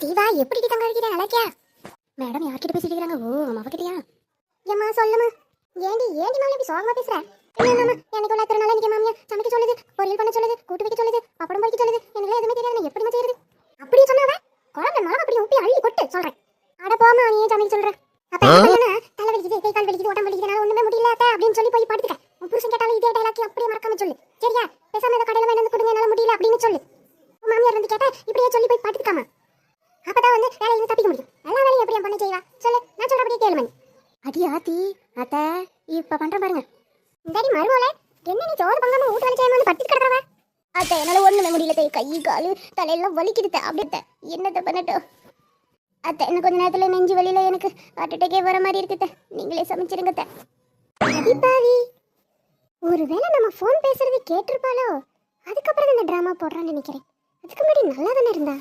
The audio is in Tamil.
தீபா எப்படி தங்க இருக்கிற நல்லாக்கியா? மேடம் யார்கிட்ட பேசிட்டு இருக்காங்க? ஓ அவகிட்டயா? ஏம்மா சொல்லுமா. ஏண்டி மாமி இப்படி சோகமா பேசுற? என்னம்மா எனக்கு உள்ள திருநாள் இன்னைக்கு மாமியா சமைக்க சொல்லுது, பொரியல் பண்ண சொல்லுது, கூட்டு வைக்க சொல்லுது, பப்படம் பொரிக்க சொல்லுது. எனக்கு எதுவுமே தெரியாது, நான் எப்படிமா செய்யறது? அப்படி சொன்னாவ குழந்தை மலம் அப்படி உப்பி அள்ளி கொட்டு சொல்றேன். அட போமா நீ ஏன் சமைக்க சொல்ற? அப்ப என்ன பண்ணனா தலை வலிக்குது, கை கால் வலிக்குது, உடம்பு வலிக்குதுனால ஒண்ணுமே முடியல அத்தை அப்படின்னு சொல்லி போய் படுத்துக்க. உன் புருஷன் கேட்டாலும் இதே டைலாக் அப்படியே மறக்காம சொல்லு. சரியா? பேசாம இந்த கடையில வேணும் கொடுங்க என்னால முடியல அப்படின்னு சொல்லு. உன் மாமியார் வந்து கேட்டா இப்படியே சொல்லி போய் படுத்துக்காம. அப்பதான் வந்து வேலையில தப்பிக்க முடியும். எல்லா வேலையும் எப்படி பண்ண செய்வா சொல்லு, நான் சொல்றபடியே கேளு மணி. அடி ஆத்தி அத்தை இப்ப பண்ற பாருங்க. இந்தடி மருமோளே என்ன நீ சோறு பங்காம வீட்டு வேலை செய்யாம படுத்து கிடக்குறவ? அத்தை என்னால ஒண்ணுமே முடியல, கை காலு தலையெல்லாம் வலிக்குது. அப்படியே என்னத்தை பண்ணட்டும் அத்தை? எனக்கு கொஞ்ச நேரத்துல நெஞ்சு வலியில எனக்கு ஹார்ட் அட்டாக்கே வர மாதிரி இருக்குது. நீங்களே சமைச்சிருங்க அத்தை. அடிப்பாவி, ஒருவேளை நம்ம ஃபோன் பேசுறது கேட்டிருப்பாளோ, அதுக்கப்புறம் இந்த டிராமா போடுறான்னு நினைக்கிறேன். அதுக்கு முன்னாடி நல்லா தானே இருந்தா.